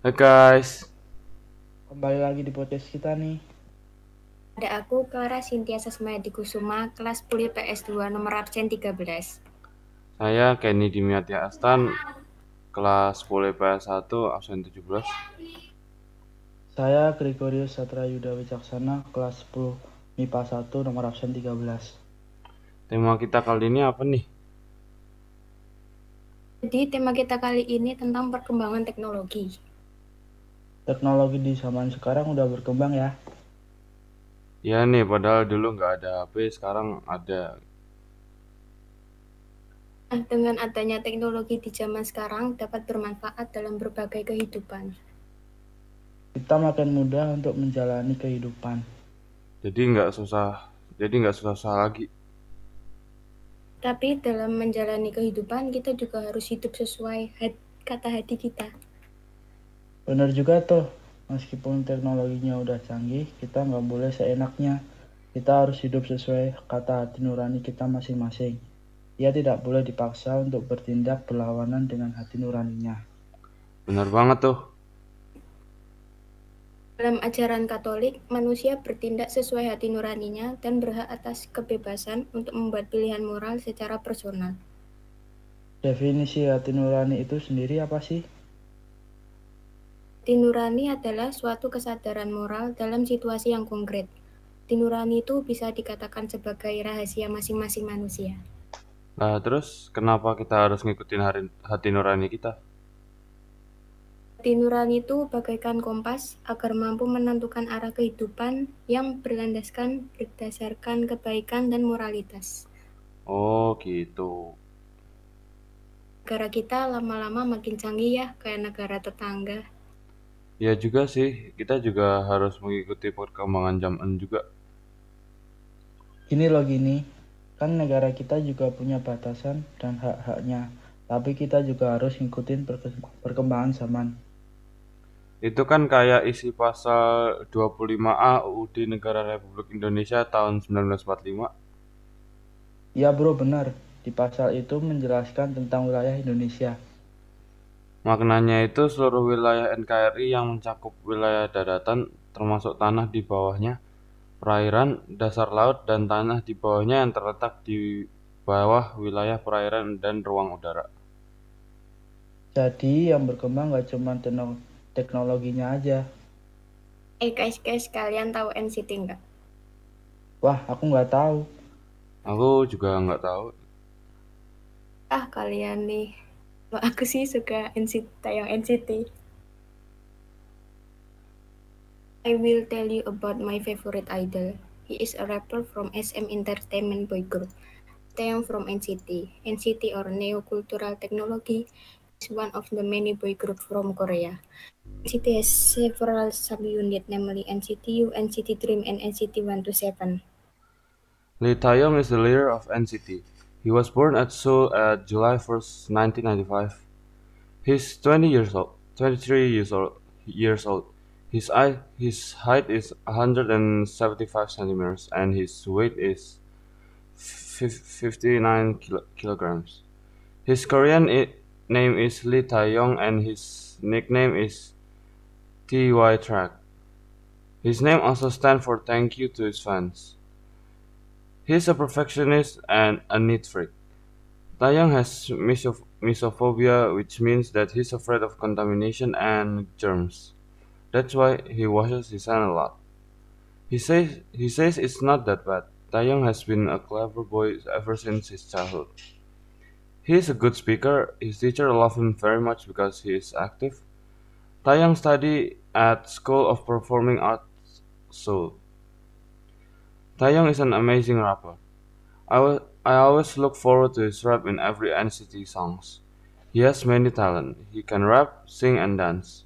Hai guys, Kembali lagi di podcast kita nih. Ada aku, Clara Cynthia Sasmayadi Kusuma, kelas 10 PS2, nomor absen 13. saya Kenny Dimiatya Astan, kelas 10 IPS 1, absen 17. Saya Gregorius Satrayuda Wicaksana, kelas 10 MIPA 1, nomor absen 13. Tema kita kali ini apa nih? Jadi tema kita kali ini tentang perkembangan teknologi. Teknologi di zaman sekarang udah berkembang ya. Ya nih, padahal dulu nggak ada HP, sekarang ada. Nah, dengan adanya teknologi di zaman sekarang dapat bermanfaat dalam berbagai kehidupan. Kita makin mudah untuk menjalani kehidupan. Jadi nggak susah lagi. Tapi dalam menjalani kehidupan kita juga harus hidup sesuai kata hati kita. Bener juga tuh, meskipun teknologinya udah canggih, kita nggak boleh seenaknya. Kita harus hidup sesuai kata hati nurani kita masing-masing. Ia tidak boleh dipaksa untuk bertindak berlawanan dengan hati nuraninya. Bener banget tuh. Dalam ajaran Katolik, manusia bertindak sesuai hati nuraninya dan berhak atas kebebasan untuk membuat pilihan moral secara personal. Definisi hati nurani itu sendiri apa sih? Hati nurani adalah suatu kesadaran moral dalam situasi yang konkret. Hati nurani itu bisa dikatakan sebagai rahasia masing-masing manusia. Nah terus kenapa kita harus ngikutin hati nurani kita? Hati nurani itu bagaikan kompas agar mampu menentukan arah kehidupan yang berlandaskan berdasarkan kebaikan dan moralitas. Oh gitu. Negara kita lama-lama makin canggih ya, kayak negara tetangga. Ya juga sih, kita juga harus mengikuti perkembangan zaman juga. Gini loh gini, kan negara kita juga punya batasan dan hak-haknya, tapi kita juga harus ngikutin perkembangan zaman. Itu kan kayak isi pasal 25A UUD Negara Republik Indonesia tahun 1945. Ya bro benar, di pasal itu menjelaskan tentang wilayah Indonesia. Maknanya itu seluruh wilayah NKRI yang mencakup wilayah daratan, termasuk tanah di bawahnya, perairan, dasar laut, dan tanah di bawahnya yang terletak di bawah wilayah perairan dan ruang udara. Jadi yang berkembang gak cuma teknologinya aja. Guys, kalian tahu NCT nggak? Wah aku nggak tahu. Aku juga nggak tahu. Kalian nih. Kalau aku sih suka NCT, tayang NCT. I will tell you about my favorite idol. He is a rapper from SM Entertainment Boy Group. Tayang from NCT. NCT or Neo Cultural Technology is one of the many boy group from Korea. NCT has several subunits, namely NCT U, NCT Dream, and NCT 127. Lee Taeyong is the leader of NCT. He was born at Seoul at July 1st, 1995. He's 20 years old, 23 years old. His height is 175 centimeters and his weight is 59 kilograms. His Korean name is Lee Taeyong and his nickname is TY Track. His name also stands for thank you to his fans. He's a perfectionist and a neat freak. Taeyong has misophobia, which means that he's afraid of contamination and germs. That's why he washes his hands a lot. He says it's not that bad. Taeyong has been a clever boy ever since his childhood. He is a good speaker. His teacher loves him very much because he is active. Taeyong studied at School of Performing Arts Seoul. Taeyong is an amazing rapper. I always look forward to his rap in every NCT songs. He has many talent. He can rap, sing, and dance.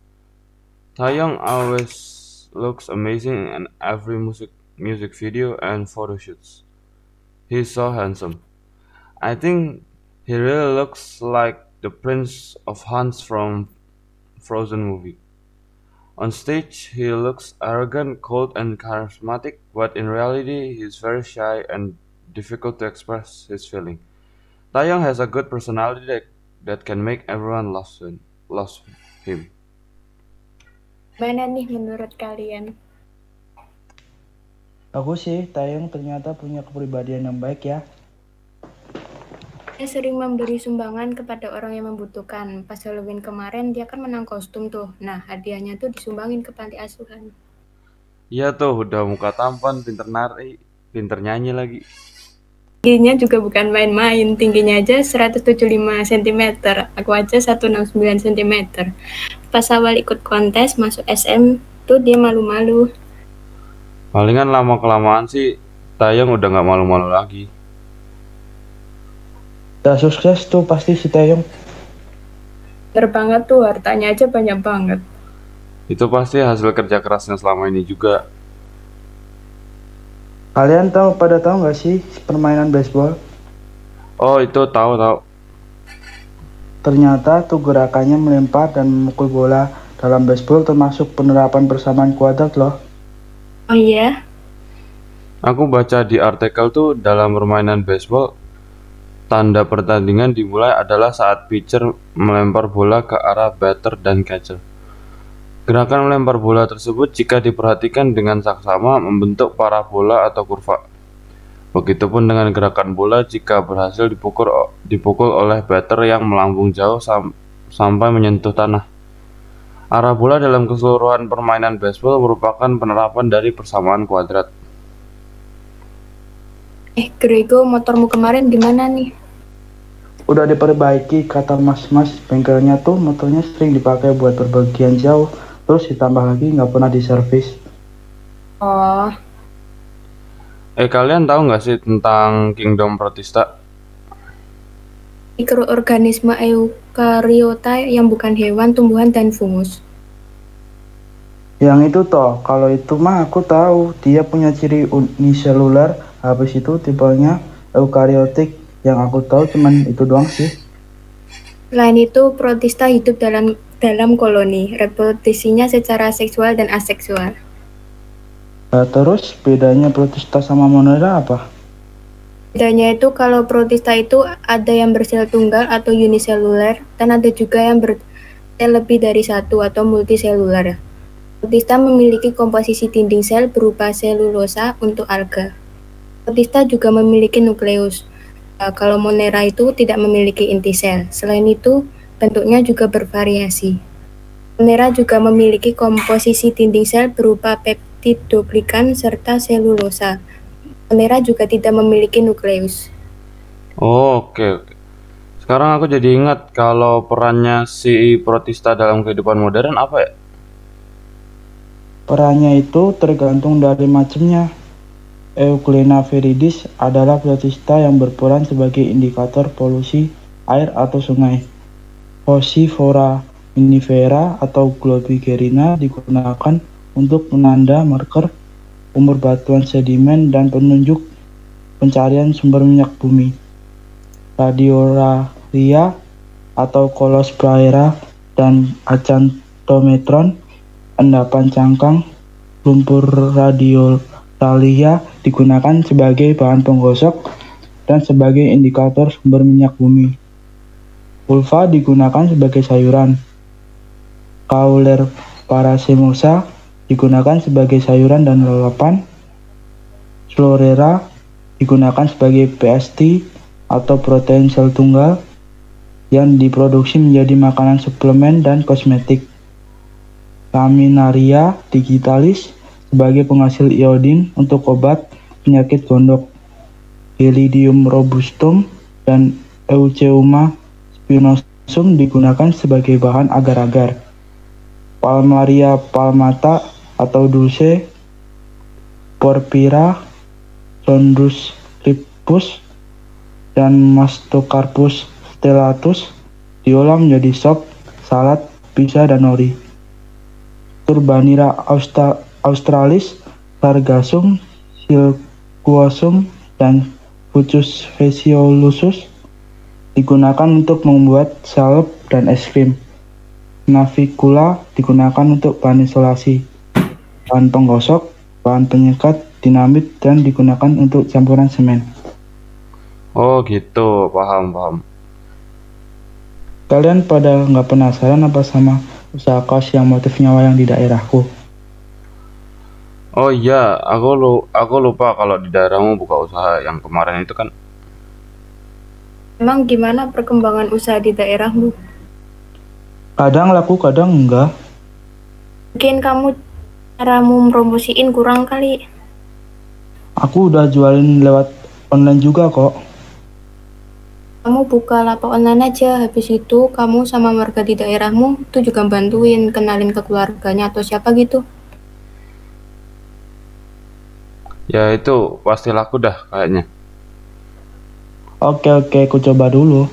Taeyong always looks amazing in every music video and photo shoots. He's so handsome. I think he really looks like the Prince of Hans from Frozen movie. On stage, he looks arrogant, cold, and charismatic, but in reality, he is very shy and difficult to express his feeling. Taeyong has a good personality that can make everyone love him. Mana nih menurut kalian? Bagus sih, Taeyong ternyata punya kepribadian yang baik ya. Dia sering memberi sumbangan kepada orang yang membutuhkan. Pas Halloween kemarin dia kan menang kostum tuh. Nah, hadiahnya tuh disumbangin ke panti asuhan. Iya tuh, udah muka tampan, pinter nari, pinter nyanyi lagi. Tingginya juga bukan main-main. Tingginya aja 175 cm. Aku aja 169 cm. Pas awal ikut kontes masuk SM tuh dia malu-malu. Palingan lama-kelamaan sih, Taeyong udah nggak malu-malu lagi. Udah sukses tuh pasti si Taeyong. Bener banget tuh, hartanya aja banyak banget. Itu pasti hasil kerja kerasnya selama ini juga. Kalian pada tahu nggak sih permainan baseball? Oh, itu tahu. Ternyata tuh gerakannya melempar dan memukul bola dalam baseball termasuk penerapan persamaan kuadrat loh. Oh iya? Aku baca di artikel tuh dalam permainan baseball, tanda pertandingan dimulai adalah saat pitcher melempar bola ke arah batter dan catcher. Gerakan melempar bola tersebut jika diperhatikan dengan saksama membentuk parabola atau kurva. Begitupun dengan gerakan bola jika berhasil dipukul oleh batter yang melambung jauh sampai menyentuh tanah. Arah bola dalam keseluruhan permainan baseball merupakan penerapan dari persamaan kuadrat. Grego, motormu kemarin gimana nih? Udah diperbaiki, kata mas-mas bengkelnya tuh motornya sering dipakai buat berpergian jauh. Terus ditambah lagi nggak pernah diservis. Oh, Kalian tahu nggak sih tentang Kingdom Protista? mikroorganisme eukariota yang bukan hewan, tumbuhan, dan fungus. Yang itu toh, kalau itu mah aku tahu. Dia punya ciri uniselular, habis itu tipenya eukariotik. Yang aku tahu cuman itu doang sih. Selain itu, protista hidup dalam koloni, reproduksinya secara seksual dan aseksual. Terus bedanya protista sama monera apa? Bedanya itu kalau protista itu ada yang bersel tunggal atau uniseluler, dan ada juga yang bersel lebih dari satu atau multiseluler. Protista memiliki komposisi dinding sel berupa selulosa untuk alga. Protista juga memiliki nukleus. Kalau monera itu tidak memiliki inti sel. Selain itu, bentuknya juga bervariasi. Monera juga memiliki komposisi dinding sel berupa peptidoglikan serta selulosa. Monera juga tidak memiliki nukleus. Oh, oke. Sekarang aku jadi ingat kalau perannya si protista dalam kehidupan modern apa ya? Perannya itu tergantung dari macamnya. Euglena viridis adalah protista yang berperan sebagai indikator polusi air atau sungai. Fossifera minifera atau Globigerina digunakan untuk menanda marker umur batuan sedimen dan penunjuk pencarian sumber minyak bumi. Radioraria atau Colosphaera dan Acanthometron, endapan cangkang, lumpur radioralia digunakan sebagai bahan penggosok dan sebagai indikator sumber minyak bumi. Ulva digunakan sebagai sayuran. Cauler paracemosa digunakan sebagai sayuran dan lalapan. Florera digunakan sebagai PST atau protein sel tunggal yang diproduksi menjadi makanan suplemen dan kosmetik. Laminaria digitalis sebagai penghasil iodin untuk obat penyakit gondok. Helidium robustum dan Euceuma spinosum digunakan sebagai bahan agar-agar. Palmaria palmata atau dulce, Porphyra, Chondrus ripus, dan Mastocarpus stellatus diolah menjadi sop, salad, pizza, dan nori. Turbanira australis, Sargassum, Silquosum, dan Fucus vesiolusus digunakan untuk membuat salep dan es krim. Navicula digunakan untuk bahan isolasi, bahan penggosok, bahan penyekat, dinamit, dan digunakan untuk campuran semen. Oh gitu, paham. Kalian pada nggak penasaran apa sama usaha kaos yang motifnya wayang di daerahku. Oh iya, aku lupa kalau di daerahmu buka usaha yang kemarin itu kan. Emang gimana perkembangan usaha di daerahmu? Kadang laku, kadang enggak. Mungkin caramu promosiin kurang kali. Aku udah jualin lewat online juga kok. Kamu buka lapak online aja, habis itu kamu sama warga di daerahmu tuh juga bantuin, kenalin ke keluarganya atau siapa gitu. Ya itu pasti laku dah kayaknya. Oke, aku coba dulu.